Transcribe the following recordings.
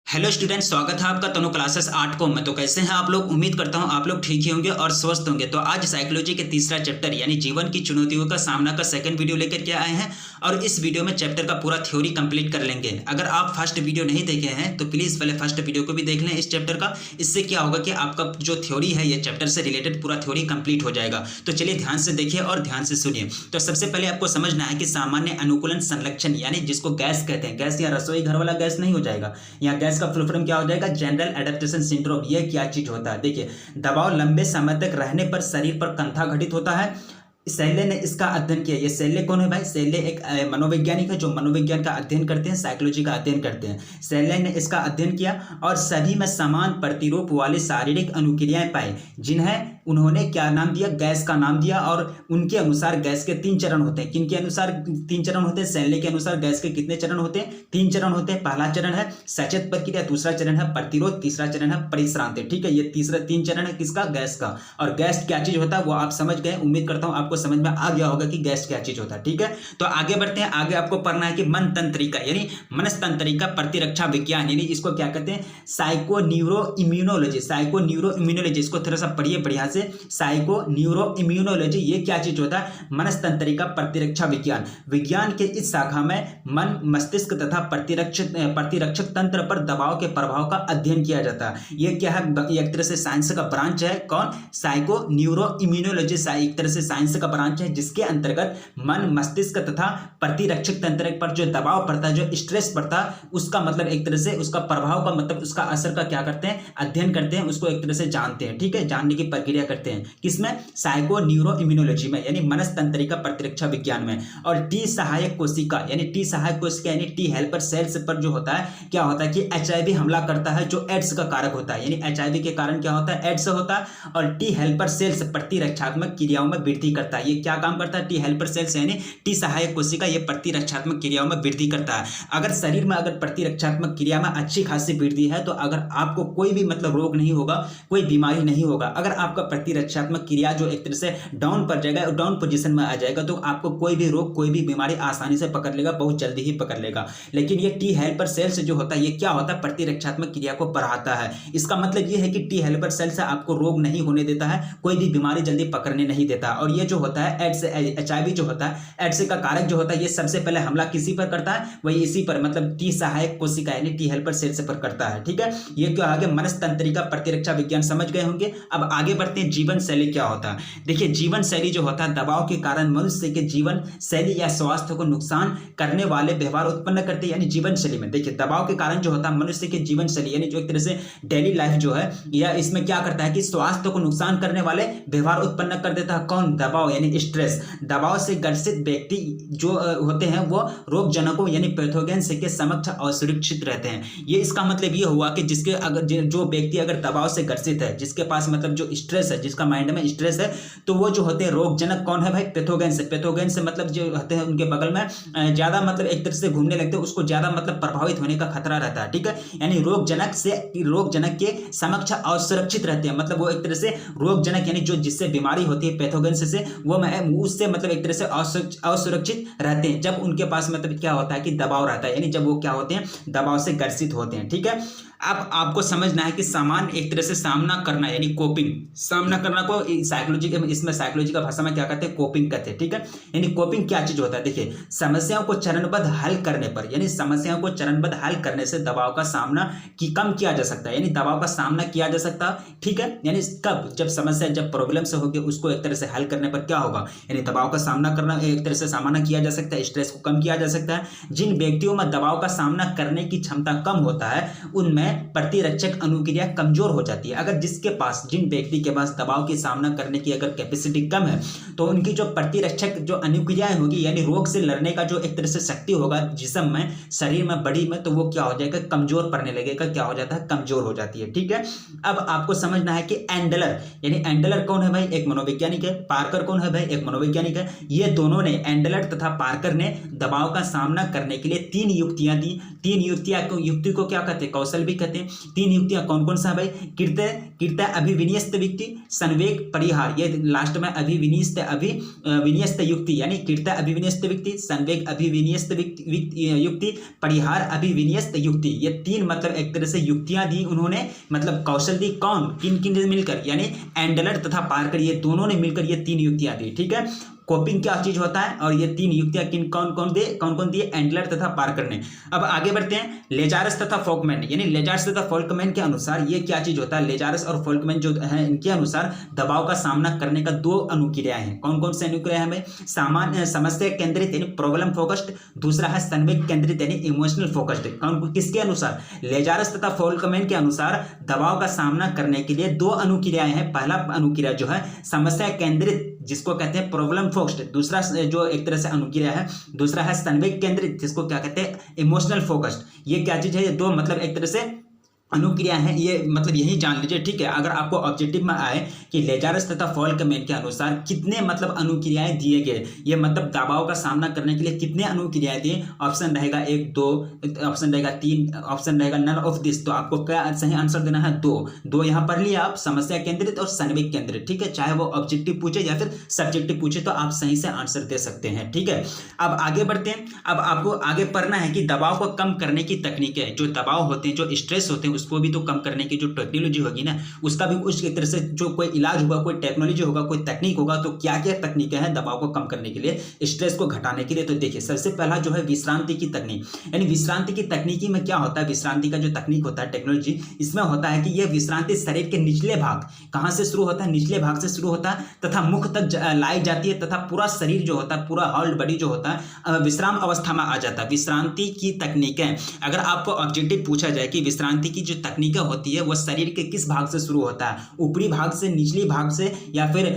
Hello student, स्वागत है आपका तनु क्लासेस 8 को में। तो कैसे हैं आप लोग? उम्मीद करता हूं आप लोग ठीक ही होंगे और स्वस्थ होंगे। तो आज साइकोलॉजी के तीसरा चैप्टर यानी जीवन की चुनौतियों का सामना का सेकंड वीडियो लेकर के आए हैं और इस वीडियो में चैप्टर का पूरा थ्योरी कंप्लीट कर लेंगे। अगर आप फर्स्ट वीडियो नहीं देखे हैं तो प्लीज़ पहले फर्स्ट वीडियो को भी देख लें इस चैप्टर का। इससे क्या होगा कि आपका जो थ्योरी है ये चैप्टर से रिलेटेड पूरा थ्योरी कंप्लीट हो जाएगा। तो चलिए ध्यान से देखिए और ध्यान से सुनिए। तो सबसे पहले आपको समझना है कि सामान्य अनुकूलन संरक्षण यानी जिसको गैस कहते हैं, गैस या रसोई घर वाला गैस नहीं हो जाएगा, यहाँ गैस का फुल फॉर्म क्या हो जाएगा? General adaptation syndrome. ये क्या चीज होता है? देखिए, दबाव लंबे समय तक रहने पर शरीर पर कंथा घटित होता है। शैले ने इसका अध्ययन किया। ये शैले कौन है भाई? शैले एक मनोवैज्ञानिक है जो मनोविज्ञान का अध्ययन करते हैं, साइकोलॉजी का अध्ययन करते हैं। शैले ने इसका अध्ययन किया और सभी में समान प्रतिरूप वाली शारीरिक अनुक्रियाएं पाई, जिन्हें उन्होंने क्या नाम दिया? गैस का नाम दिया। और उनके अनुसार गैस के 3 चरण होते हैं। किनके अनुसार 3 चरण होते हैं? शैले के अनुसार गैस के कितने चरण होते हैं? 3 चरण होते हैं। पहला चरण है सचेत प्रक्रिया, दूसरा चरण है प्रतिरोध, तीसरा चरण है परिश्रांति। ठीक है, ये तीसरा 3 चरण है किसका? गैस का। और गैस क्या चीज होता है वो आप समझ गए। उम्मीद करता हूं आपको समझ में आ गया होगा कि गैस क्या चीज होता है। ठीक है, तो आगे बढ़ते हैं। आगे आपको पढ़ना है कि मन तंत्रिका यानी मनस्तंत्रिका प्रतिरक्षा विज्ञान यानी इसको क्या कहते हैं? Psycho neuro immunology. Psycho neuro immunology, इसको थोड़ा सा पढ़िए बढ़िया से। साइको न्यूरो इम्यूनोलॉजी ये क्या चीज होता है? मनस्तंत्रिका प्रतिरक्षा विज्ञान। विज्ञान के इस शाखा में मन, मस्तिष्क तथा प्रतिरक्षक तंत्र पर दबाव के प्रभाव का अध्ययन किया जाता है। ये क्या है? एक तरह से साइंस का ब्रांच है। कौन? साइको न्यूरो इम्यूनोलॉजी एक तरह से साइंस का ब्रांच है जिसके अंतर्गत मन, मस्तिष्क तथा प्रतिरक्षक तंत्र पर जो दबाव पड़ता है, जो स्ट्रेस पड़ता है, उसका मतलब एक तरह से उसका प्रभाव का मतलब उसका असर का क्या करते हैं? अध्ययन करते हैं, उसको एक तरह से जानते हैं। ठीक है, जानने की प्रक्रिया करते हैं। किसमें? साइको न्यूरो इम्यूनोलॉजी में यानी मनस्तंत्रिका प्रतिरक्षा विज्ञान में। और टी सहायक कोशिका यानी टी सहायक कोशिका यानी टी हेल्पर सेल्स पर जो होता है क्या होता है कि एचआईवी हमला करता है जो एड्स का कारक होता है। यानी एचआईवी के कारण क्या होता है? एड्स होता है। और टी हेल्पर सेल्स प्रतिरक्षात्मक क्रियाओं में वृद्धि करता है। ये क्या काम करता है? टी हेल्पर सेल्स यानी टी सहायक कोशिका ये प्रतिरक्षात्मक क्रियाओं में वृद्धि करता है। अगर शरीर में अगर प्रतिरक्षात्मक क्रिया में अच्छी खासी वृद्धि है तो अगर आपको कोई भी मतलब रोग नहीं होगा, कोई बीमारी नहीं होगा। अगर आपका प्रतिरक्षात्मक क्रिया जो एक तरह से डाउन पर जाएगा, डाउन पोजीशन में आ जाएगा, तो आपको कोई भी रोग, कोई भी बीमारी आसानी से पकड़ लेगा, बहुत जल्दी ही पकड़ लेगा। लेकिन ये टी हेल्पर सेल्स जो होता है ये क्या होता है? प्रतिरक्षात्मक क्रिया को बढ़ाता है। इसका मतलब ये है कि टी हेल्पर सेल्स से आपको रोग नहीं होने देता है, कोई भी बीमारी जल्दी पकड़ने नहीं देता। और ये जो होता है एड्स, एचआईवी जो होता है, एड्स का कारक जो होता है, ये सबसे पहले हमला किसी पर करता है? वही इसी पर, मतलब टी सहायक कोशिका यानी टी हेल्पर सेल्स पर करता है। ठीक है, ये क्या आगे मनस्तंत्रिका प्रतिरक्षा विज्ञान समझ गए होंगे। अब आगे बढ़ते हैं, जीवन शैली क्या होता है। देखिए, जीवन शैली जो होता है दबाव के कारण मनुष्य के जीवन शैली या स्वास्थ्य को नुकसान करने वाले व्यवहार उत्पन्न करते हैं। यानी जीवन शैली में देखिए दबाव के कारण जो होता है मनुष्य के जीवन शैली यानी जो एक तरह से डेली लाइफ जो है या इसमें क्या करता है कि स्वास्थ्य को नुकसान करने वाले व्यवहार उत्पन्न कर देता है। कौन? दबाव यानी स्ट्रेस। दबाव से ग्रसित व्यक्ति जो होते हैं वो रोगजनकों यानी पैथोजेन से के समक्ष असुरक्षित रहते हैं। ये इसका मतलब ये हुआ कि जिसके अगर जो व्यक्ति अगर दबाव से ग्रसित है, जिसके पास मतलब जो स्ट्रेस है, जिसका माइंड में स्ट्रेस है, तो वो जो होते हैं रोगजनक कौन है भाई? पैथोजेन से। पैथोजेन से मतलब जो होते हैं उनके बगल में ज्यादा मतलब एक तरह से घूमने लगते हैं, उसको ज्यादा मतलब प्रभावित होने का खतरा रहता है। ठीक है, यानी रोगजनक के समक्ष असुरक्षित रहते हैं। मतलब वो एक तरह से रोगजनक यानी जो जिससे बीमारी होती है पैथोजेन से वो उससे मतलब एक तरह से असुरक्षित रहते हैं जब उनके पास मतलब क्या होता है कि दबाव रहता है, यानी जब वो क्या होते हैं? दबाव से ग्रसित होते हैं। ठीक है, अब आपको समझना है कि सामान एक तरह से सामना करना यानी कोपिंग, सामना करना को साइकोलॉजी इसमें साइकोलॉजी का भाषा में क्या कहते हैं? कोपिंग कहते हैं। ठीक है, यानी कोपिंग क्या चीज होता है? देखिए, समस्याओं को चरणबद्ध हल करने पर यानी समस्याओं को चरणबद्ध हल करने से दबाव का सामना कम किया जा सकता है, यानी दबाव का सामना किया जा सकता है। ठीक है, यानी कब? जब समस्या, जब प्रॉब्लम से होगी उसको एक तरह से हल करने पर क्या होगा? यानी दबाव का सामना करना एक तरह से सामना किया जा सकता है, स्ट्रेस को कम किया जा सकता है। जिन व्यक्तियों में दबाव का सामना करने की क्षमता कम होता है उनमें प्रतिरक्षक अनुक्रिया कमजोर हो जाती है। अगर जिसके पास, जिन व्यक्ति के पास दबाव के सामना करने की अगर कैपेसिटी कम है तो उनकी जो प्रतिरक्षक जो अनुक्रियाएं होगी यानी रोग से लड़ने का जो एक तरह से शक्ति होगा जिस्म में, शरीर में, बॉडी में, तो वो क्या हो जाएगा? कमजोर पड़ने लगेगा। क्या हो जाता है? कमजोर हो जाती है। ठीक है, अब आपको समझना है कि एंडलर यानी एंडलर कौन है भाई? एक मनोवैज्ञानिक है। पार्कर कौन है भाई? एक मनोवैज्ञानिक है। ये दोनों ने, एंडलर तथा पार्कर ने दबाव का सामना करने के लिए 3 युक्तियां दी। 3 युक्ति को क्या कहते हैं? कौशल भी कहते हैं। 3 युक्तियां कौन कौन सा भाई? कृत्य अभिविन्यस्त युक्ति, संवेग परिहार, ये लास्ट में अभिविन्यस्त युक्ति यानी कृत्य अभिविन्यस्त युक्ति, संवेग अभिविन्यस्त युक्ति, परिहार अभिविन्यस्त युक्ति, ये 3 मतलब एक तरह से युक्तियां दी उन्होंने, मतलब कौशल दी। कौन? किन किन ने मिलकर? यानी एंडलर तथा पार्कर, ये दोनों ने मिलकर ये 3 युक्तियां दी। ठीक है, कोपिंग क्या चीज होता है और ये 3 युक्तियां कौन कौन दी? एंडलर तथा पार्कर ने। अब आगे बढ़ते हैं। लेजारस तथा फोल्कमैन, यानी लेजारस तथा फोल्कमैन के अनुसार ये क्या चीज होता है? लेजारस और फोल्कमैन जो है इनके अनुसार दबाव का सामना करने का 2 अनुक्रियाएं हैं। कौन कौन से अनुक्रिया है? सामान्य समस्या केंद्रित यानी प्रॉब्लम फोकस्ड, दूसरा है संवेग केंद्रित यानी इमोशनल फोकस्ड। कौन किसके अनुसार? लेजारस तथा फोल्कमैन के अनुसार दबाव का सामना करने के लिए 2 अनुक्रियाएं हैं। पहला अनुक्रिया जो है समस्या केंद्रित, जिसको कहते हैं प्रॉब्लम फोकस्ड, दूसरा जो एक तरह से अनुक्रिया है, दूसरा है संवेग केंद्रित, जिसको क्या कहते हैं? Emotional focused. ये क्या चीज है? ये 2 मतलब एक तरह से अनुक्रिया है, ये मतलब यही जान लीजिए। ठीक है, अगर आपको ऑब्जेक्टिव में आए कि लेजारस तथा फोल्कमैन के अनुसार कितने मतलब अनुक्रियाएं दिए गए, ये मतलब दबाव का सामना करने के लिए कितने अनुक्रियाएं दिए, ऑप्शन रहेगा 1, 2, ऑप्शन रहेगा 3, ऑप्शन रहेगा नन ऑफ दिस। तो आपको क्या सही आंसर देना है? 2 यहाँ पढ़ लिया आप, समस्या केंद्रित और संवेग केंद्रित। ठीक है, चाहे वो ऑब्जेक्टिव पूछे या फिर सब्जेक्टिव पूछे तो आप सही से आंसर दे सकते हैं। ठीक है, अब आगे बढ़ते हैं। अब आपको आगे पढ़ना है कि दबाव को कम करने की तकनीकें, जो दबाव होते हैं, जो स्ट्रेस होते हैं, उसको भी तो कम करने की जो टेक्नोलॉजी होगी ना, उसका भी उस तरह से जो कोई इलाज होगा, कोई टेक्नोलॉजी होगा, कोई तकनीक होगा, तो क्या क्या तकनीकें हैं दबाव को कम करने के लिए, स्ट्रेस को घटाने के लिए? तो देखिए, सबसे पहला जो है विश्रांति की तकनीक, यानी विश्रांति की तकनीकी में क्या होता है? विश्रांति का जो तकनीक होता है, टेक्नोलॉजी, इसमें होता है कि यह विश्रांति शरीर के निचले भाग, कहां से शुरू होता है? निचले भाग से शुरू होता है तथा मुख तक लाई जाती है, तथा पूरा शरीर जो होता है, पूरा होल बॉडी जो होता है विश्राम अवस्था में आ जाता है। विश्रांति की तकनीकें, अगर आपको ऑब्जेक्टिव पूछा जाए कि विश्रांति की जो तकनीकें होती है वो शरीर के किस भाग से शुरू होता है? ऊपरी भाग से, निचली भाग से, या फिर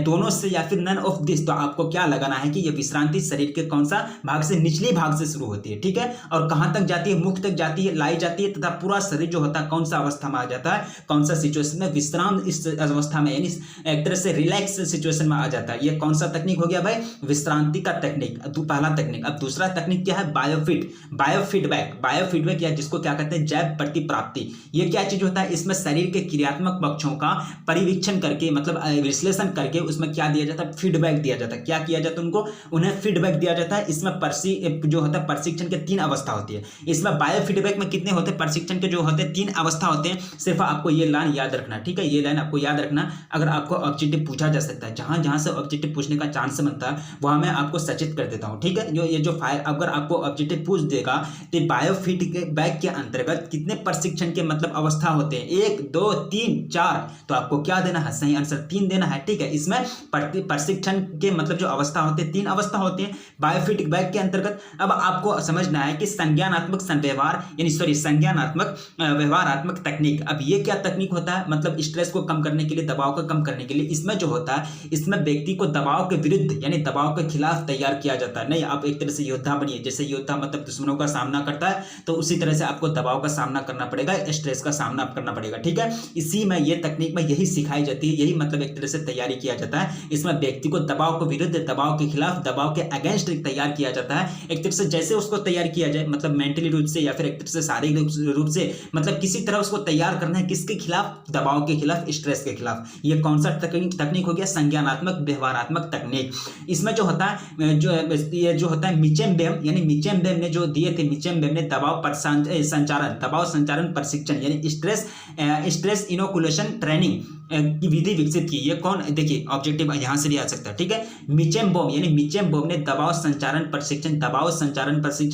दोनों से, या फिर नन ऑफ दिस। तो आपको क्या लगाना है कि ये विश्रांति शरीर के कौन सा भाग से? निचली भाग से शुरू होती है। ठीक है, और कहां तक जाती है? मुख तक जाती है, लाई जाती है, तथा पूरा शरीर जो होता है कौन सा अवस्था में आ जाता है? कौन सा सिचुएशन में? विश्राम इस अवस्था में, यानी एक तरह से रिलैक्स सिचुएशन में आ जाता है। ये कौन सा तकनीक हो गया भाई? विश्रांति का तकनीक, पहला तकनीक। अब दूसरा तकनीक क्या है? बायोफीडबैक, या जिसको क्या कहते हैं? जैव प्रतिप्राप्ति। ये क्या चीज होता है? इसमें शरीर के क्रियात्मक पक्षों का परिवीक्षण करके, मतलब विश्लेषण करके उसमें क्या दिया जाता है? फीडबैक दिया जाता है। क्या किया जाता है? उनको उन्हें फीडबैक दिया जाता है। इसमें जो होता है प्रशिक्षण के 3 अवस्था होती है। इसमें बायो फीडबैक में कितने होते हैं? प्रशिक्षण के जो होते हैं 3 अवस्था होते हैं। सिर्फ आपको ये लाइन याद रखना। ठीक है, ये लाइन आपको याद रखना। अगर आपको ऑब्जेक्टिव पूछा जा सकता है, जहां जहां से ऑब्जेक्टिव पूछने का चांस बनता है वहां मैं आपको सचेत कर देता हूं। ठीक है, अगर आपको ऑब्जेक्टिव पूछ देगा तो बायो फीडबैक के अंतर्गत कितने प्रशिक्षण के मतलब अवस्था होते हैं? 1, 2, 3, 4। तो आपको क्या देना है? सही आंसर 3 देना है। ठीक है, इसमें प्रशिक्षण के मतलब जो अवस्था होते हैं 3 अवस्था होते हैं बायोफीडबैक के अंतर्गत। अब आपको समझना है कि संज्ञानात्मक व्यवहारात्मक तकनीक। अब ये क्या तकनीक होता है? मतलब स्ट्रेस को कम करने के लिए, दबाव को कम करने के लिए, इसमें जो होता है, इसमें व्यक्ति को दबाव के विरुद्ध यानी दबाव के खिलाफ तैयार किया जाता है। नहीं, आप एक तरह से योद्धा बनिए, जैसे योद्धा मतलब दुश्मनों का सामना करता है, तो उसी तरह से आपको दबाव का सामना करना पड़ेगा, स्ट्रेस का सामना करना पड़ेगा। ठीक है, इसी में ये तकनीक में यही सिखाई जाती है, यही मतलब एक तरह से तैयारी किया जाता है। इसमें व्यक्ति को दबाव के विरुद्ध, दबाव के खिलाफ, दबाव के अगेंस्ट तैयार किया जाता है। एक तरह से जैसे उसको तैयार किया जाए, मतलब मेंटली रूप से या फिर एक तरह से शारीरिक रूप से, मतलब किसी तरह उसको तैयार करना है। किसके खिलाफ? दबाव के खिलाफ, स्ट्रेस के खिलाफ। ये कौन सा तकनीक हो गया? संज्ञानात्मक व्यवहारात्मक तकनीक। इसमें जो होता है, जो होता है मिचेमबेम, यानी मिचेमबेम ने जो दिए थे, मिचेमबेम ने दबाव संचारण प्रशिक्षण यानी स्ट्रेस इनोकुलेशन ट्रेनिंग की विधि विकसित की। ये कौन? देखिए, ऑब्जेक्टिव यहां से भी आ सकता है। ठीक है, मिचेमबोम ने दबाव संचारण प्रशिक्षण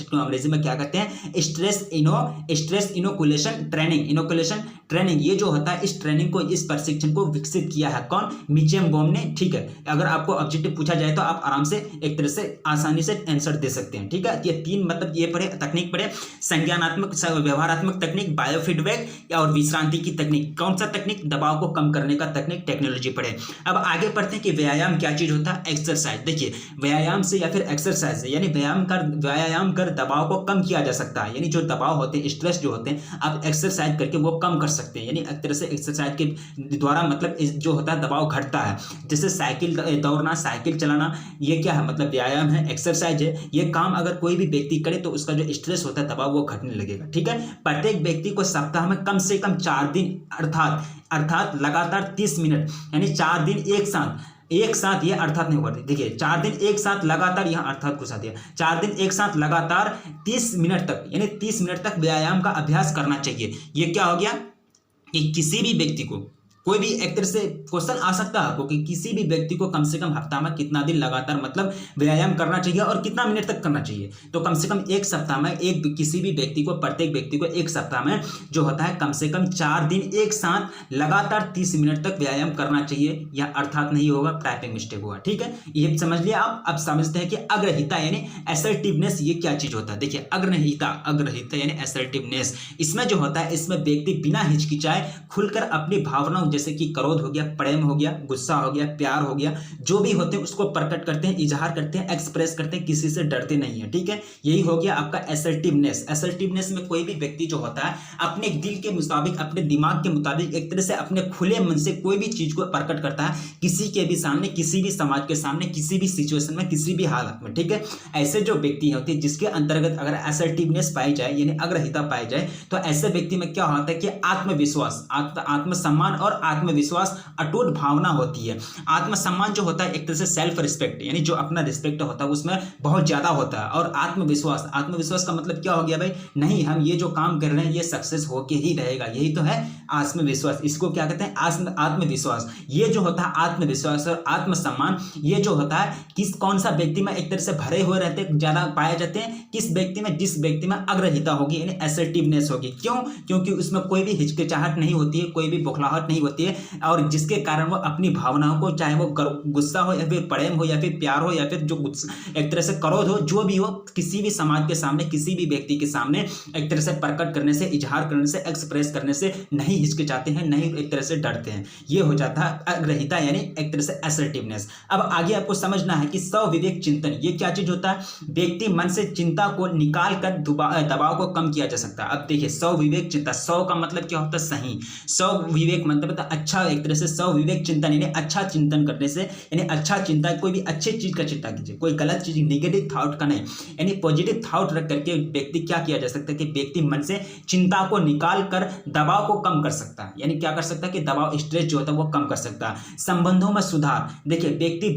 को अंग्रेजी में क्या कहते हैं? Stress inoculation training. ये जो होता है, इस ट्रेनिंग को, इस प्रशिक्षण को विकसित किया है कौन? मिचेमबोम ने। ठीक है, अगर आपको ऑब्जेक्टिव पूछा जाए तो आप आराम से एक तरह से आसानी से आंसर दे सकते हैं। ठीक है, ये 3 मतलब ये पढ़े तकनीक पढ़े, संज्ञानात्मक व्यवहारात्मक तकनीक, बायोफीडबैक और विश्रांति की तकनीक। कौन सा तकनीक? दबाव को कम करने का तकनीक टेक्नोलॉजी पढ़े। अब आगे पढ़ते हैं कि व्यायाम क्या चीज़ होता है। एक्सरसाइज, देखिए व्यायाम से या फिर एक्सरसाइज से यानी व्यायाम कर दबाव को कम किया जा सकता है। यानी जो दबाव होते हैं, स्ट्रेस जो होते हैं, आप एक्सरसाइज करके वो कम कर सकते हैं। यानी एक तरह से एक्सरसाइज के द्वारा मतलब जो होता है दबाव घटता है। जैसे साइकिल दौड़ना, साइकिल चलाना, ये क्या है, मतलब व्यायाम है, एक्सरसाइज है। ये काम अगर कोई भी व्यक्ति करे तो उसका जो स्ट्रेस होता है, दबाव, वो घटने लगेगा। ठीक है, प्रत्येक व्यक्ति को सप्ताह में कम से कम 4 दिन अर्थात लगातार 30 मिनट, यानी 4 दिन एक साथ ये अर्थात नहीं हुआ, देखिए 4 दिन एक साथ लगातार, यहाँ अर्थात घुसा दिया, 4 दिन एक साथ लगातार 30 मिनट तक, यानी 30 मिनट तक व्यायाम का अभ्यास करना चाहिए। ये क्या हो गया कि किसी भी व्यक्ति को, कोई भी एक तरह से क्वेश्चन आ सकता है आपको कि किसी भी व्यक्ति को कम से कम हफ्ता में कितना दिन लगातार मतलब व्यायाम करना चाहिए और कितना मिनट तक करना चाहिए। तो कम से कम एक सप्ताह में किसी भी व्यक्ति को, प्रत्येक व्यक्ति को एक सप्ताह में जो होता है कम से कम 4 दिन एक साथ लगातार 30 मिनट तक व्यायाम करना चाहिए। यह अर्थात नहीं होगा, टाइपिंग मिस्टेक होगा। ठीक है, ये समझ लिया आप। अब समझते हैं कि अग्रहिता यानी असर्टिवनेस ये क्या चीज होता है। देखिए अग्रहिता यानी असर्टिवनेस, इसमें जो होता है, इसमें व्यक्ति बिना हिचकिचाए खुलकर अपनी भावनाओं, जैसे कि क्रोध हो गया, प्रेम हो गया, गुस्सा हो गया, प्यार हो गया, जो भी होते हैं उसको प्रकट करते हैं, इजहार करते हैं, एक्सप्रेस करते हैं, किसी से डरते नहीं है। ठीक है, यही हो गया आपका असर्टिवनेस। असर्टिवनेस में कोई भी व्यक्ति जो होता है अपने दिल के मुताबिक, अपने दिमाग के मुताबिक, एक तरह से अपने खुले मन से कोई भी चीज को प्रकट करता है, किसी के भी सामने, किसी भी समाज के सामने, किसी भी सिचुएशन में, किसी भी हालत में। ठीक है, ऐसे जो व्यक्ति होते हैं जिसके अंतर्गत अगर असर्टिवनेस पाई जाए यानी अग्रहिता पाई जाए, तो ऐसे व्यक्ति में क्या होता है कि आत्मविश्वास, आत्मसम्मान और आत्मविश्वास अटूट भावना होती है। आत्मसम्मान जो होता है एक तरह से सेल्फ रिस्पेक्ट, यानी जो अपना रिस्पेक्ट होता है उसमें बहुत ज्यादा होता है। और आत्मविश्वास का मतलब क्या हो गया भाई, नहीं हम ये जो काम कर रहे हैं ये सक्सेस होके ही रहेगा, यही तो है आत्मविश्वास। इसको क्या कहते हैं, आत्मविश्वास। ये जो होता है आत्मविश्वास और आत्मसम्मान, ये जो होता है कौन सा व्यक्ति में एक तरह से भरे हुए रहते हैं, ज्यादा पाए जाते हैं किस व्यक्ति में, जिस व्यक्ति में अग्रहिता होगी यानी असर्टिवनेस होगी। क्यों? क्योंकि उसमें कोई भी हिचकिचाहट नहीं होती है, कोई भी बौखलाहट नहीं होती है, और जिसके कारण वो अपनी भावनाओं को, चाहे वो गुस्सा हो या फिर प्रेम हो या फिर प्यार हो या फिर जो एक तरह से क्रोध हो, जो भी हो, किसी भी समाज के सामने, किसी भी व्यक्ति के सामने एक तरह से प्रकट करने से, इजहार करने से, एक्सप्रेस करने से नहीं हिचकिचाते हैं, नहीं एक तरह से डरते हैं। ये हो जाता है अग्रहिता यानी एक तरह से असर्टिवनेस। अब आगे आपको समझना है कि स्वविवेक चिंतन ये क्या चीज होता है। व्यक्ति मन से चिंता को निकाल कर दबाव को कम किया जा सकता है। अब देखिए स्वविवेक चिंता, स्व का मतलब क्या होता है, सही। स्वविवेक मतलब अच्छा, एक तरह से स्वविवेक चिंतन यानी अच्छा चिंतन करने से, यानी अच्छा चिंता, कोई भी अच्छी चीज का चिंता कीजिए, कोई गलत चीज, नेगेटिव थॉट का नहीं, यानी पॉजिटिव थॉट रख करके व्यक्ति क्या किया जा सकता है कि व्यक्ति मन से चिंता को निकाल कर दबाव को कम कर सकता है। यानी क्या कर सकता है कि दबाव, स्ट्रेस जो होता है वो कम कर सकता है। संबंधों में सुधार, देखिए व्यक्ति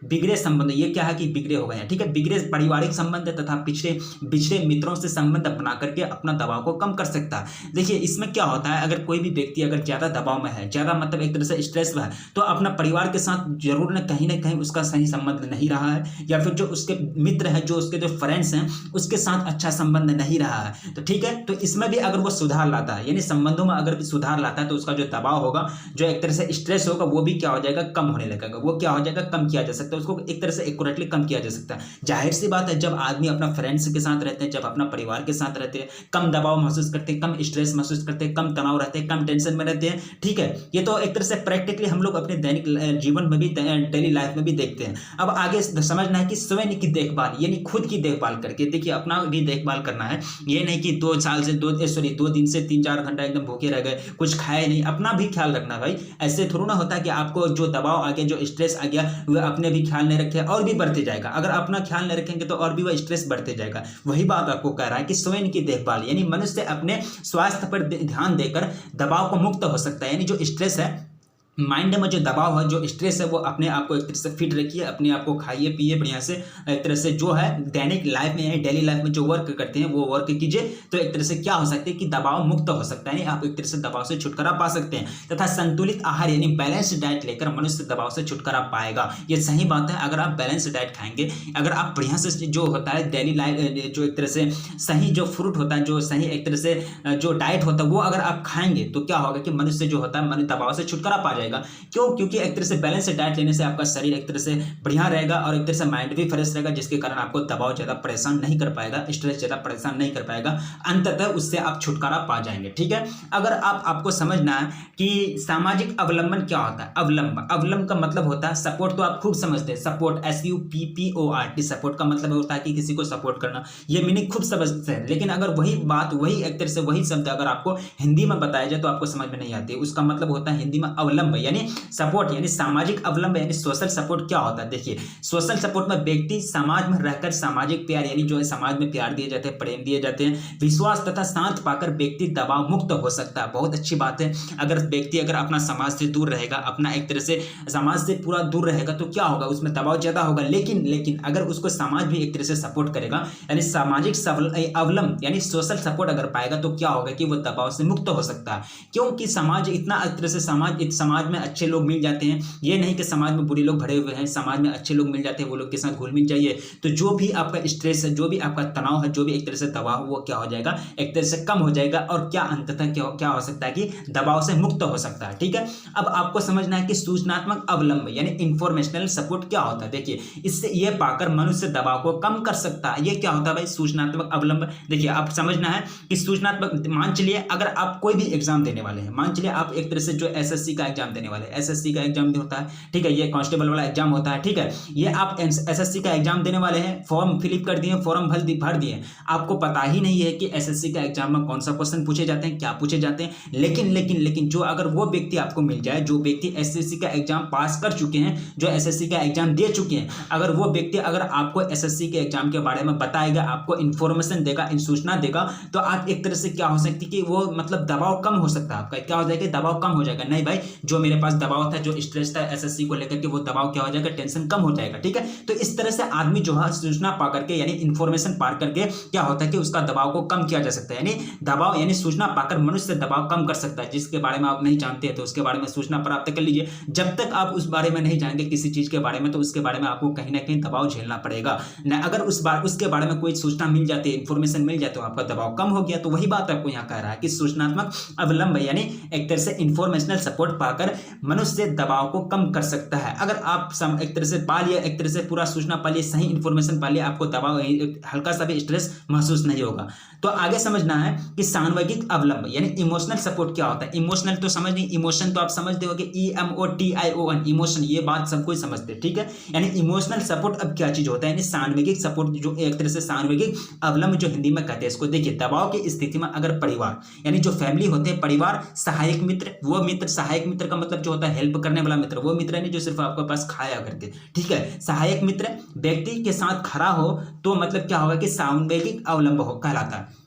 बिगड़े संबंध, ये क्या है कि बिगड़े हो गए हैं, ठीक है, बिगड़े पारिवारिक संबंध तथा पिछड़े मित्रों से संबंध बना करके अपना दबाव को कम कर सकता है। देखिए इसमें क्या होता है, अगर कोई भी व्यक्ति अगर ज्यादा दबाव में है, ज्यादा मतलब एक तरह से स्ट्रेस में है, तो अपना परिवार के साथ जरूर न कहीं उसका सही संबंध नहीं रहा है, या फिर जो उसके मित्र है, जो उसके जो फ्रेंड्स हैं, उसके साथ अच्छा संबंध नहीं रहा है। तो ठीक है, तो इसमें भी अगर वो सुधार लाता है, यानी संबंधों में अगर भी सुधार लाता है, तो उसका जो दबाव होगा, जो एक तरह से स्ट्रेस होगा, वो भी क्या हो जाएगा, कम होने लगेगा। वो क्या हो जाएगा, कम किया जा सकता है, उसको एक तरह से एक्यूरेटली कम किया जा सकता है। जाहिर सी बात है, जब आदमी अपना फ्रेंड्स के साथ रहते हैं, जब अपना परिवार के साथ रहते हैं, कम दबाव महसूस करते हैं, कम स्ट्रेस महसूस करते हैं, कम तनाव रहते हैं, कम टेंशन में रहते हैं। ठीक है, ये तो एक तरह से प्रैक्टिकली हम लोग अपने दैनिक जीवन में भी, डेली लाइफ में भी देखते हैं। अब आगे समझना है कि स्वयं की देखभाल यानी खुद की देखभाल करके, देखिए अपना भी देखभाल करना है। ये नहीं कि 2 दिन से 3-4 घंटा एकदम भूखे रह गए, कुछ खाए नहीं, अपना भी ख्याल रखना भाई। ऐसे थोड़ा ना होता है कि आपको जो दबाव आ गया, जो स्ट्रेस आ गया, वह अपने भी ख्याल नहीं रखे और भी बढ़ते जाएगा। अगर अपना ख्याल नहीं रखेंगे तो और भी वह स्ट्रेस बढ़ते जाएगा। वही बात आपको कह रहा है कि स्वयं की देखभाल यानी मनुष्य अपने स्वास्थ्य पर ध्यान देकर दबाव को मुक्त हो सकता है। यानी जो स्ट्रेस है, माइंड में जो दबाव है, जो स्ट्रेस है, वो अपने आप को एक तरह से फिट रखिए, अपने आप को खाइए पिए बढ़िया से, एक तरह से जो है दैनिक लाइफ में, यानी डेली लाइफ में जो वर्क करते हैं वो वर्क कीजिए, तो एक तरह से क्या हो सकता है कि दबाव मुक्त हो सकता है, यानी आप एक तरह से दबाव से छुटकारा पा सकते हैं। तथा संतुलित आहार यानी बैलेंस डाइट लेकर मनुष्य दबाव से छुटकारा पाएगा। ये सही बात है। अगर आप बैलेंस डाइट खाएंगे, अगर आप बढ़िया से जो होता है डेली लाइफ, जो एक तरह से सही जो फ्रूट होता है, जो सही एक तरह से जो डाइट होता है, वो अगर आप खाएंगे तो क्या होगा कि मनुष्य जो होता है दबाव से छुटकारा पा जाएगा। जाएगा। क्यों? क्योंकि एक तरह से बैलेंस डाइट लेने से आपका शरीर एक तरह से बढ़िया रहेगा और एक तरह से माइंड भी फ्रेश रहेगा, जिसके कारण आपको दबाव ज़्यादा परेशान नहीं कर पाएगा, स्ट्रेस ज़्यादा परेशान नहीं कर पाएगा, अंततः उससे आप छुटकारा पा जाएंगे। ठीक है, अगर आपको समझना है कि सामाजिक अवलंबन क्या होता है। अवलंब का मतलब होता है सपोर्ट, तो आप खूब समझते हैं, सपोर्ट SUPPORT, सपोर्ट का मतलब होता है कि किसी को सपोर्ट करना, ये मीनिंग खूब समझते हैं। लेकिन अगर वही बात, वही एक तरह से वही शब्द अगर आपको हिंदी में बताया जाए तो आपको समझ में नहीं आती। उसका मतलब होता है हिंदी में अवलंब, यानी सपोर्ट, यानी सामाजिक अवलंब, यानी सोशल सपोर्ट क्या होता है। देखिए, सोशल सपोर्ट में व्यक्ति समाज में रहकर सामाजिक प्यार, यानी जो है समाज में प्यार दिए जाते हैं, प्रेम दिए जाते हैं, विश्वास तथा शांत पाकर व्यक्ति दबाव मुक्त हो सकता है। बहुत अच्छी बात है। अगर व्यक्ति अगर अपना समाज से दूर रहेगा, अपना एक तरह से समाज से पूरा दूर रहेगा तो क्या होगा, उसमें दबाव ज्यादा होगा। लेकिन अगर उसको समाज भी एक तरह से सपोर्ट करेगा, यानी सामाजिक अवलंब यानी सोशल सपोर्ट अगर पाएगा तो क्या होगा कि वो दबाव से मुक्त हो सकता है। क्योंकि समाज इतना एक तरह से समाज में अच्छे लोग मिल जाते हैं, ये नहीं कि समाज में बुरे लोग भरे हुए हैं, समाज में अच्छे लोग मिल जाते हैं, वो लोग के साथ घुल मिल जाइए तो जो भी आपका स्ट्रेस है, जो भी आपका तनाव है, जो भी एक तरह से दबाव, वो क्या हो जाएगा, एक तरह से कम हो जाएगा और क्या अंततः क्या हो सकता है कि दबाव से मुक्त हो सकता है। ठीक है, अब आपको समझना है कि सूचनात्मक अवलंब यानी इंफॉर्मेशनल सपोर्ट क्या होता है। देखिए, इससे यह पाकर मनुष्य दबाव को कम कर सकता है। ये क्या होता है भाई, सूचनात्मक अवलंब। देखिए, आप समझना है कि सूचनात्मक, मान चलिए अगर आप कोई भी एग्जाम देने वाले हैं, मान चलिए आप एक तरह से जो SSC का एग्जाम देने वाले हैं, SSC का एग्जाम होता है, ठीक है, ये कांस्टेबल वाला एग्जाम होता है। ठीक है, ये आप SSC का एग्जाम देने वाले हैं, फॉर्म फिलअप कर दिए, फॉर्म भर दिए, आपको पता ही नहीं है कि SSC का एग्जाम में कौन सा क्वेश्चन पूछे जाते हैं, क्या पूछे जाते हैं। लेकिन जो अगर वो व्यक्ति आपको मिल जाए, जो व्यक्ति SSC का एग्जाम पास कर चुके हैं, जो SSC का एग्जाम दे चुके हैं, अगर वो व्यक्ति अगर आपको SSC के एग्जाम के बारे में बताएगा, आपको इन्फॉर्मेशन देगा, सूचना देगा, तो आप एक तरह से क्या हो सकती है कि वो मतलब दबाव कम हो सकता है आपका, क्या हो जाएगा, दबाव कम हो जाएगा। नहीं भाई, जो मेरे पास दबाव था, जो स्ट्रेस था SSC को लेकर के, वो दबाव क्या हो जाएगा, टेंशन कम हो जाएगा। ठीक है, तो इस तरह से आदमी जो है सूचना पा करके यानी इन्फॉर्मेशन पा करके क्या होता है कि उसका दबाव को कम किया जा सकता है। यानी दबाव यानी सूचना पाकर मनुष्य दबाव कम कर सकता है। जिसके बारे में आप नहीं जानते हैं तो उसके बारे में सूचना प्राप्त कर लीजिए। जब तक आप उस बारे में नहीं जानेंगे किसी चीज के बारे में, तो उसके बारे में आपको कहीं ना कहीं दबाव झेलना पड़ेगा न। अगर उसके बारे में कोई सूचना मिल जाती है, इन्फॉर्मेशन मिल जाए, तो आपका दबाव कम हो गया। तो वही बात आपको यहाँ कह रहा है कि सूचनात्मक अवलंब यानी एक तरह से इंफॉर्मेशनल सपोर्ट पाकर मनुष्य दबाव को कम कर सकता है। अगर आप एक तरह से पा लिया, एक तरह से पूरा सूचना पा लिया, सही इन्फॉर्मेशन पा लिया, आपको दबाव हल्का सा भी स्ट्रेस महसूस नहीं होगा। तो आगे समझना है कि सान्वेगिक अवलंब यानी इमोशनल सपोर्ट क्या होता है। इमोशनल तो समझ नहीं, इमोशन तो आप समझते हो कि EMOTION, इमोशन, ये बात सब कोई समझते हैं। ठीक है, यानी इमोशनल सपोर्ट अब क्या चीज होता है, यानी सान्वेगिक सपोर्ट, जो एक तरह से सान्वेगिक अवलंब जो हिंदी में कहते हैं इसको। देखिए, दबाव की स्थिति में अगर परिवार यानी जो फैमिली होते हैं, परिवार, सहायक मित्र, वो मित्र, सहायक मित्र का मतलब जो होता है हेल्प करने वाला मित्र, वो मित्र नहीं जो सिर्फ आपके पास खाया करके। ठीक है, सहायक मित्र व्यक्ति के साथ खड़ा हो तो मतलब क्या होगा कि सान्वेगिक अवलंब कहलाता है।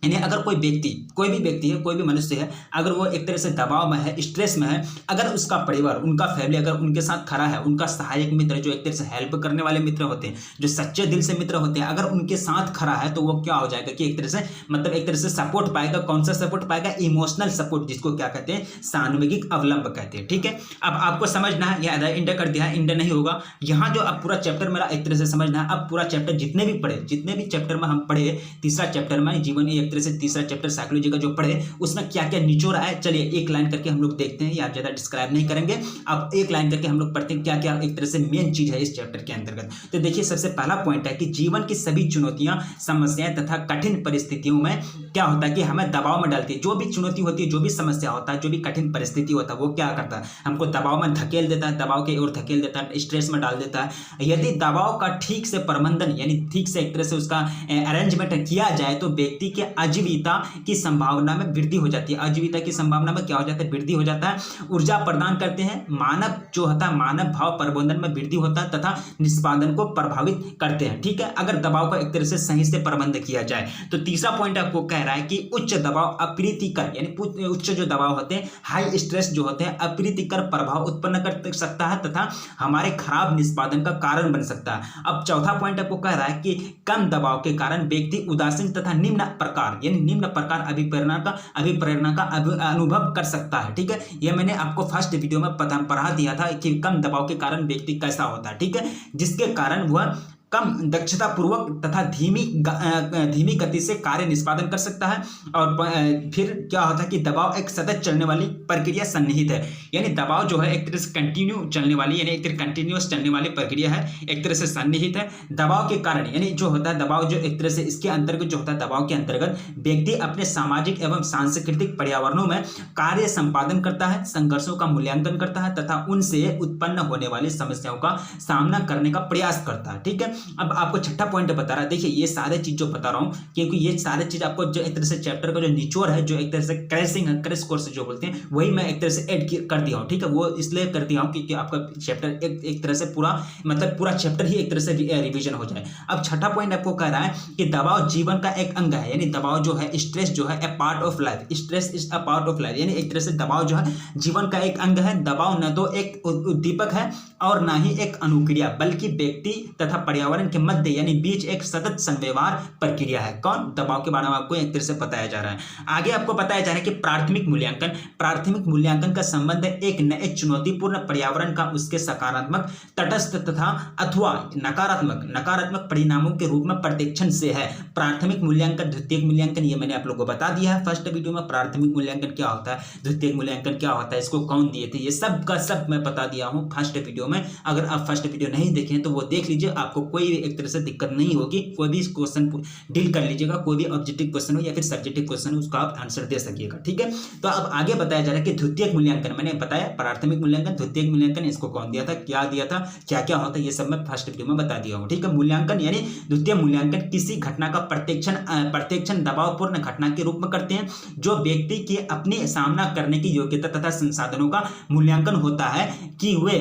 यानी अगर कोई व्यक्ति, कोई भी व्यक्ति है, कोई भी मनुष्य है, अगर वो एक तरह से दबाव में है, स्ट्रेस में है, अगर उसका परिवार, उनका फैमिली अगर उनके साथ खड़ा है, उनका सहायक मित्र जो एक तरह से हेल्प करने वाले मित्र होते हैं, जो सच्चे दिल से मित्र होते हैं, अगर उनके साथ खड़ा है तो वो क्या हो जाएगा कि एक तरह से मतलब एक तरह से सपोर्ट पाएगा। कौन सा सपोर्ट पाएगा, इमोशनल सपोर्ट, जिसको क्या कहते हैं, सान्वेगिक अवलंब कहते हैं। ठीक है, अब आपको समझना है, यह इंडा कर दिया है, इंडा नहीं होगा यहाँ। जो अब पूरा चैप्टर मेरा एक तरह से समझना है, अब पूरा चैप्टर जितने भी चैप्टर में हम पढ़े, तीसरा चैप्टर में जीवन, एक तरह से तीसरा चैप्टर साइकोलॉजी का जो पढ़े, उसमें क्या क्या निचोड़ आया, चलिए एक लाइन करके हम लोग देखते हैं। या ज्यादा डिस्क्राइब नहीं करेंगे, अब एक लाइन करके हम लोग पढ़ते हैं क्या क्या एक तरह से मेन चीज है इस चैप्टर के अंतर्गत। तो देखिए, सबसे पहला पॉइंट है कि जीवन की सभी चुनौतियां, समस्याएं तथा कठिन परिस्थितियों में क्या होता है कि हमें दबाव में डालती है। जो भी चुनौती होती है, जो भी समस्या होता है, जो भी कठिन परिस्थिति होता है, वो क्या करता है, हमको दबाव में धकेल देता है, दबाव की ओर धकेल देता है, स्ट्रेस में डाल देता है। यदि दबाव का ठीक से प्रबंधन यानी ठीक से एक तरह से उसका अरेंजमेंट किया जाए तो व्यक्ति के आजीविका की संभावना में वृद्धि हो जाती है। आजीविका की संभावना में क्या हो जाता है, वृद्धि हो जाता है। ऊर्जा प्रदान करते हैं, मानव जो होता है, मानव भाव प्रबंधन में वृद्धि होता है तथा निष्पादन को प्रभावित करते हैं। ठीक है, अगर दबाव का एक तरह से सही से प्रबंध किया जाए। तो तीसरा पॉइंट आपको कह रहा है कि उच्च दबाव अप्रीतिकर यानी उच्च जो दबाव होते हैं, हाई स्ट्रेस जो होते हैं, अप्रीतिकर प्रभाव उत्पन्न कर सकता है तथा हमारे खराब निष्पादन का कारण बन सकता है। अब चौथा पॉइंट आपको कह रहा है कि कम दबाव के कारण व्यक्ति उदासीन तथा निम्न प्रकार यानी निम्न प्रकार अभिप्रेरणा का अनुभव कर सकता है। ठीक है, यह मैंने आपको फर्स्ट वीडियो में पढ़ा दिया था कि कम दबाव के कारण व्यक्ति कैसा होता है। ठीक है, जिसके कारण वह कम दक्षता पूर्वक तथा धीमी गति से कार्य निष्पादन कर सकता है। और फिर क्या होता है कि दबाव एक सतत चलने वाली प्रक्रिया सन्निहित है, यानी दबाव जो है एक तरह से कंटिन्यू चलने वाली, यानी एक तरह कंटिन्यूअस चलने वाली प्रक्रिया है, एक तरह से सन्निहित है। दबाव के कारण यानी जो होता है दबाव जो एक तरह से इसके अंतर्गत जो होता है दबाव के अंतर्गत व्यक्ति अपने सामाजिक एवं सांस्कृतिक पर्यावरणों में कार्य संपादन करता है, संघर्षों का मूल्यांकन करता है तथा उनसे उत्पन्न होने वाली समस्याओं का सामना करने का प्रयास करता है। ठीक है, अब आपको छठा पॉइंट बता रहा है। देखिए ये सारे चीज जो बता रहा हूं, क्योंकि ये सारे चीज आपको जो एक तरह से चैप्टर का जो निचोड़ है, जो एक तरह से क्रैशिंग है, क्रैश कोर्स जो बोलते हैं, वही मैं एक तरह से ऐड कर दिया हूं। ठीक है, वो इसलिए कर दिया हूं क्योंकि आपका चैप्टर एक तरह से पूरा मतलब पूरा चैप्टर ही एक तरह से रिवीजन हो जाए। अब छठा पॉइंट आपको कह रहा है कि दबाव जीवन का एक अंग है, यानी दबाव जो है, स्ट्रेस जो है, a part of life, stress is a part of life, यानी एक तरह से दबाव जो है जीवन का एक अंग है। दबाव न तो एक उद्दीपक है और ना ही एक अनुक्रिया, बल्कि व्यक्ति तथा पर्यावरण के मध्य यानी बीच एक सतत संव्यवहार प्रक्रिया है। कौन? दबाव के बारे में आपको एक तरह से बताया जा रहा है। आगे आपको बताया जा रहा है कि प्राथमिक मूल्यांकन, प्राथमिक मूल्यांकन का संबंध एक नए चुनौतीपूर्ण पर्यावरण का उसके सकारात्मक, तटस्थ तथा अथवा नकारात्मक परिणामों के रूप में प्रत्यक्षण से है। प्राथमिक मूल्यांकन, द्वितीयक मूल्यांकन, ये मैंने आप लोगों को बता दिया है फर्स्ट वीडियो में। प्राथमिक मूल्यांकन क्या होता है, द्वितीयक मूल्यांकन क्या होता है, इसको कौन दिए थे, ये सब का सब मैं बता दिया हूं फर्स्ट वीडियो में। अगर आप फर्स्ट वीडियो नहीं देखें तो वो देख लीजिए, आपको कोई भी एक तरह से दिक्कत नहीं होगी। कोई भी क्वेश्चन डील कर लीजिएगा, कोई भी ऑब्जेक्टिव क्वेश्चन हो या फिर सब्जेक्टिव क्वेश्चन हो, उसका आप आंसर दे सकिएगा। ठीक है, तो अब आगे बताया जा रहा है कि द्वितीयक मूल्यांकन, मैंने बताया प्राथमिक मूल्यांकन, द्वितीयक मूल्यांकन, इसको कौन दिया था, क्या दिया था, क्या क्या होता है, ये सब मैं फर्स्ट वीडियो में बता दिया हूँ। ठीक है, मूल्यांकन यानी द्वितीय मूल्यांकन किसी घटना का प्रत्यक्षण दबावपूर्ण घटना के रूप में करते हैं, जो व्यक्ति की अपने सामना करने की योग्यता तथा संसाधनों का मूल्यांकन होता है कि वे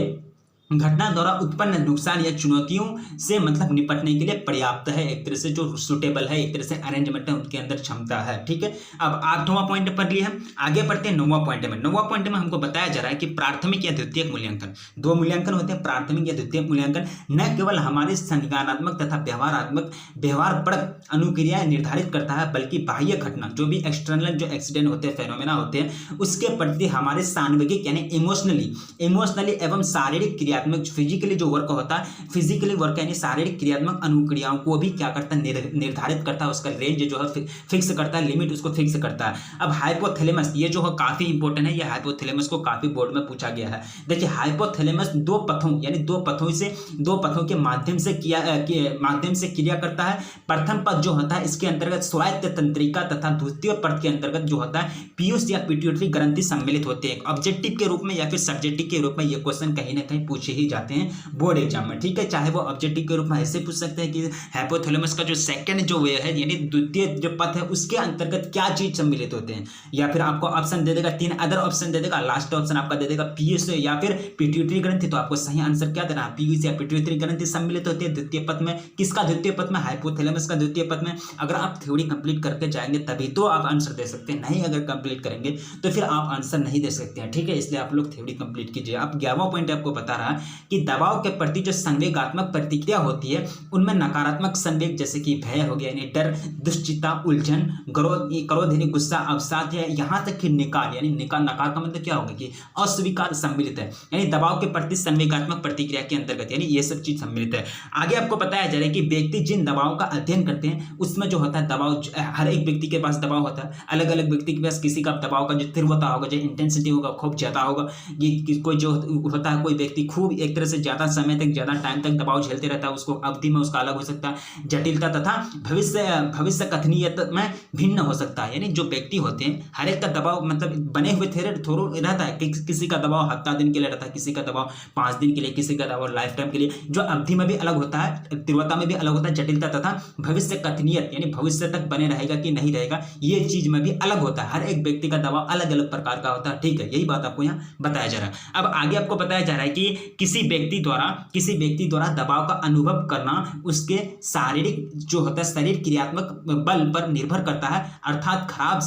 घटना द्वारा उत्पन्न नुकसान या चुनौतियों से मतलब निपटने के लिए पर्याप्त है, एक तरह से जो सुटेबल है, एक तरह से अरेंजमेंट है, उनके अंदर क्षमता है। ठीक है, अब 8वां पॉइंट पढ़ लिया हम, आगे बढ़ते हैं 9वां पॉइंट में। 9वां पॉइंट में हमको बताया जा रहा है कि प्राथमिक या द्वितीयक मूल्यांकन, दो मूल्यांकन होते हैं, प्राथमिक या द्वितीयक मूल्यांकन न केवल हमारे संज्ञानात्मक तथा व्यवहारपरक अनुक्रियाएं निर्धारित करता है, बल्कि बाह्य घटना जो भी एक्सटर्नल जो एक्सीडेंट होते हैं, फेनोमेना होते हैं, उसके प्रति हमारे सान्वेगिक यानी इमोशनली एवं शारीरिक क्रियात्मक, फिजिकली जो वर्क होता है, फिजिकली वर्क यानी शारीरिक क्रियात्मक अनुक्रियाओं को भी क्या करता है, निर्धारित करता है, उसका रेंज जो है फिक्स करता है, लिमिट उसको फिक्स करता है। अब हाइपोथैलेमस, ये जो है काफी इंपॉर्टेंट है, ये हाइपोथैलेमस को काफी बोर्ड में पूछा गया है। देखिए हाइपोथैलेमस दो पथों के माध्यम से क्रिया करता है। प्रथम पथ जो होता है इसके अंतर्गत स्वायत्त तंत्रिका तथा द्वितीय पथ के अंतर्गत जो होता है पीयूष या पिट्यूटरी ग्रंथि सम्मिलित होते हैं। ऑब्जेक्टिव के रूप में या फिर सब्जेक्टिव के रूप में ये क्वेश्चन कहीं ना कहीं पूछे ही जाते हैं बोर्ड एग्जाम में। ठीक है, चाहे वो ऑब्जेक्टिव के रूप में ऐसे पूछ सकते हैं कि हाइपोथैलेमस का जो सेकंड जो वे है यानी द्वितीय जो पथ है उसके अंतर्गत क्या चीज सम्मिलित होते हैं, या फिर आपको ऑप्शन दे देगा, 3 अदर ऑप्शन दे देगा, लास्ट ऑप्शन आपका दे देगा पीयूष या फिर पिट्यूटरी ग्रंथि। तो आपको सही आंसर क्या देना है, पीयूष या पिट्यूटरी ग्रंथि सम्मिलित होती है द्वितीय पथ में। किसका द्वितीय पथ में, हाइपोथैलेमस का द्वितीय पथ में। अगर आप थ्योरी कंप्लीट करके जाएंगे तभी तो आप आंसर दे सकते हैं, नहीं अगर कंप्लीट करेंगे तो फिर आप आंसर नहीं दे सकते हैं। ठीक है, इसलिए आप लोग थ्योरी कंप्लीट कीजिए। अब 11वां पॉइंट आपको बता रहा है कि दबाव के प्रति जो संवेगात्मक प्रतिक्रिया होती है उनमें नकारात्मक संवेग जैसे कि भय हो गया यानी डर, दुश्चिंता, उलझन, क्रोध यानी गुस्सा, अवसाद है, यहाँ तक कि नकार यानी नकार का मतलब क्या होगा कि अस्वीकार सम्मिलित है, यानी दबाव के प्रति संवेगात्मक प्रतिक्रिया के अंतर्गत यानी ये सब चीज सम्मिलित है। आगे आपको बताया जा रहा है कि व्यक्ति जिन दबावों का अध्ययन करते हैं उसमें जो होता है दबाव, हर एक व्यक्ति के पास दबाव होता है, अलग अलग व्यक्ति के पास किसी का दबाव का जो तीव्रता होगा, जो इंटेंसिटी होगा खूब ज्यादा होगा। ये कोई जो होता है, कोई व्यक्ति खूब एक तरह से ज्यादा समय तक, ज्यादा टाइम तक दबाव झेलते रहता है, उसको अवधि में उसका अलग हो सकता है, जटिलता तथा भविष्य कथनीयता में भिन्न हो सकता है। यानी जो व्यक्ति होते हैं हर एक का दबाव मतलब बने हुए थोड़ा रहता है, किसी का दबाव हफ्ता दिन के लिए रहता है, किसी का दबाव 5 दिन के लिए, किसी का दबाव लाइफ टाइम के लिए, जो अवधि में भी अलग होता है, तीव्रता में भी अलग होता है, जटिलता तथा भविष्य कथनीयत यानी भविष्य तक बने रहेगा कि नहीं रहेगा, ये चीज में भी अलग होता है। हर एक व्यक्ति का दबाव अलग अलग प्रकार का होता है। ठीक है, यही बात आपको यहाँ बताया जा रहा है। अब आगे आपको बताया जा रहा है कि किसी व्यक्ति द्वारा दबाव का अनुभव करना उसके शारीरिक जो होता है शरीर क्रियात्मक बल पर निर्भर करता है, अर्थात खराब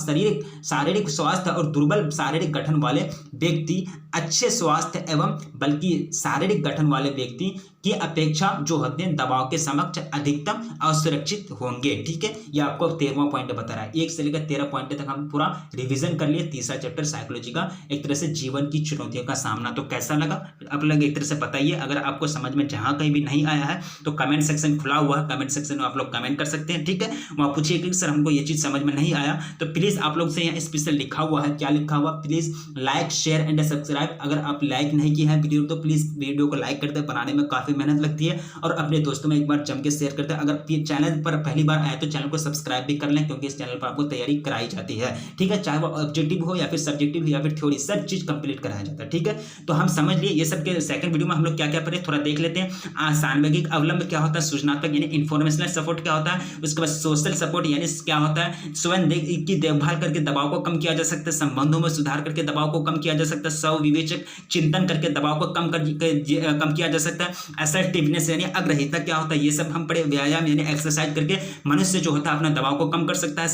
शारीरिक स्वास्थ्य और दुर्बल शारीरिक गठन वाले व्यक्ति अच्छे स्वास्थ्य एवं बल्कि शारीरिक गठन वाले व्यक्ति की अपेक्षा जो होते हैं दबाव के समक्ष अधिकतम असुरक्षित होंगे। ठीक है, ये आपको 13वां पॉइंट बता रहा है। 1 से लेकर 13 पॉइंट तक हम पूरा रिवीजन कर लिए तीसरा चैप्टर साइकोलॉजी का, एक तरह से जीवन की चुनौतियों का सामना। तो कैसा लगा आप लोग एक तरह से बताइए। अगर आपको समझ में जहां कहीं भी नहीं आया है तो कमेंट सेक्शन खुला हुआ है, कमेंट सेक्शन में आप लोग कमेंट कर सकते हैं। ठीक है, वहां पूछिए कि सर हमको ये चीज समझ में नहीं आया, तो प्लीज आप लोग से यहाँ स्पेशल लिखा हुआ है, क्या लिखा हुआ, please like share and subscribe. अगर आप लाइक नहीं किए हैं वीडियो तो प्लीज वीडियो को लाइक करते हैं, बनाने में काफी मेहनत लगती है, और अपने दोस्तों में एक बार जम के शेयर करते हैं। अगर चैनल पर पहली बार आए तो चैनल को सब्सक्राइब भी कर लें, क्योंकि इस चैनल पर आपको तैयारी कराई जाती है। ठीक है, चाहे वो ऑब्जेक्टिव हो या फिर सब्जेक्टिव हो या फिर थ्योरी, सब चीज कंप्लीट कराया जाता है। ठीक है, तो हम समझ लिए ये सब के सेकंड वीडियो में हम लोग क्या क्या पढ़े थोड़ा देख लेते हैं। सान्वेगिक अवलंब क्या होता है, सृजनात्मक यानी इन्फॉर्मेशनल सपोर्ट क्या होता है, उसके बाद सोशल सपोर्ट यानी क्या होता है, स्वयं की देखभाल करके दबाव को कम किया जा सकता है, संबंधों में सुधार करके दबाव को कम किया जा सकता है, स्वविवेचक चिंतन करके दबाव को कम किया जा सकता है, असर्टिवनेस यानी अग्रहिता क्या होता है, ये सब हम पढ़े। व्यायाम यानी एक्सरसाइज करके मनुष्य जो होता है अपना दबाव को कम कर सकता है।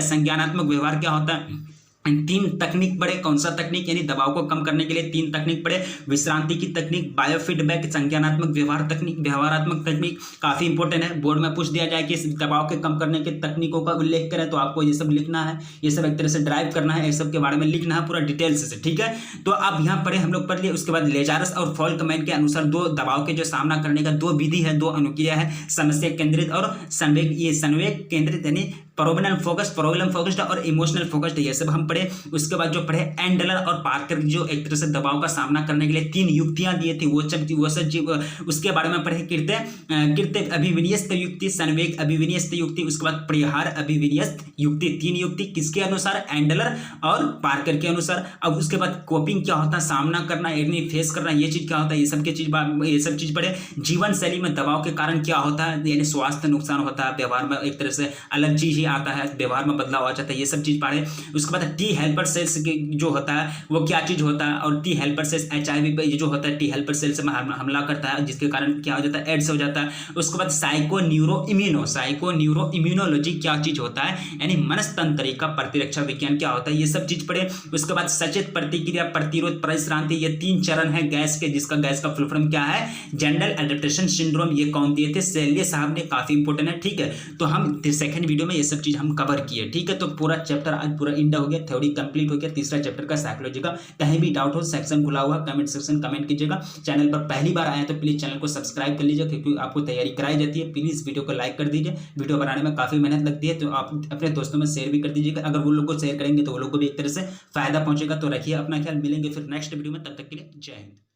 संज्ञानात्मक व्यवहार क्या होता है, 3 तकनीक पढ़े। कौन सा तकनीक, यानी दबाव को कम करने के लिए 3 तकनीक पढ़े। विश्रांति की तकनीक, बायोफीडबैक, संज्ञानात्मक व्यवहार तकनीक, व्यवहारात्मक तकनीक काफी इंपॉर्टेंट है। बोर्ड में पूछ दिया जाए कि इस दबाव के कम करने के तकनीकों का उल्लेख करें तो आपको ये सब लिखना है, ये सब एक तरह से ड्राइव करना है, इस सब के बारे में लिखना है पूरा डिटेल्स से। ठीक है, तो अब यहाँ पढ़े हम लोग पढ़ लिए। उसके बाद लेजारस और फॉल्कमैन के अनुसार 2 दबाव के जो सामना करने का 2 विधि है, 2 अनुक्रिया है, समस्या केंद्रित और संवेग केंद्रित यानी प्रॉब्लम फोकस्ड और इमोशनल फोकस्ड, ये सब हम पढ़े। उसके बाद जो पढ़े एंडलर और पार्कर जो एक तरह से दबाव का सामना करने के लिए 3 युक्तियां दिए थी, वो सब उसके बारे में पढ़े। कृत्य अभिविन्यस्त युक्ति, संवेग अभिविन्यस्त युक्ति, उसके बाद परिहार अभिविन्यस्त युक्ति। 3 युक्ति किसके अनुसार, एंडलर और पार्कर के अनुसार। अब उसके बाद कोपिंग क्या होता है, सामना करना यानी फेस करना, ये चीज क्या होता है, ये सब चीज पढ़े। जीवन शैली में दबाव के कारण क्या होता है, यानी स्वास्थ्य नुकसान होता है, व्यवहार में एक तरह से अलग चीज ही आता है, व्यवहार में बदलाव आ जाता है, ये सब चीज पढ़े। उसके बाद टी हेल्पर सेल्स जो होता है वो क्या चीज होता है, और टी हेल्पर सेल्स HIV पे जो होता है टी हेल्पर सेल्स में हमला करता है, जिसके कारण क्या हो जाता है, एड्स हो जाता है। उसके बाद साइको न्यूरो इम्यूनोलॉजी क्या चीज होता है, यानी मनस्तंत्र का प्रतिरक्षा विज्ञान क्या होता है, ये सब चीज पढ़े। उसके बाद सचेत प्रतिक्रिया, प्रतिरोध, परिश्रांति, ये 3 चरण है गैस के, जिसका गैस का फुल फॉर्म क्या है, जनरल एडेप्टेशन सिंड्रोम। ये कौन दिए थे, शैल्य साहब ने, काफी इंपॉर्टेंट है। ठीक है, तो हम सेकंड वीडियो में ये सब चीज हम कवर किए। ठीक है, तो पूरा चैप्टर आज पूरा इंड हो गया, थ्योरी कंप्लीट हो गया तीसरा चैप्टर का साइकोलॉजी का। कहीं भी डाउट हो सेक्शन खुला हुआ, कमेंट सेक्शन कमेंट कीजिएगा। चैनल पर पहली बार आए तो प्लीज चैनल को सब्सक्राइब कर लीजिए, क्योंकि आपको तैयारी कराई जाती है। प्लीज वीडियो को लाइक कर दीजिए, वीडियो बनाने में काफी मेहनत लगती है, तो आप अपने दोस्तों में शेयर भी कर दीजिएगा। अगर वो लोग को शेयर करेंगे तो वो लोग को भी एक तरह से फायदा पहुंचेगा। तो रखिए अपना ख्याल, मिलेंगे फिर नेक्स्ट वीडियो में, तब तक के लिए जय हिंद।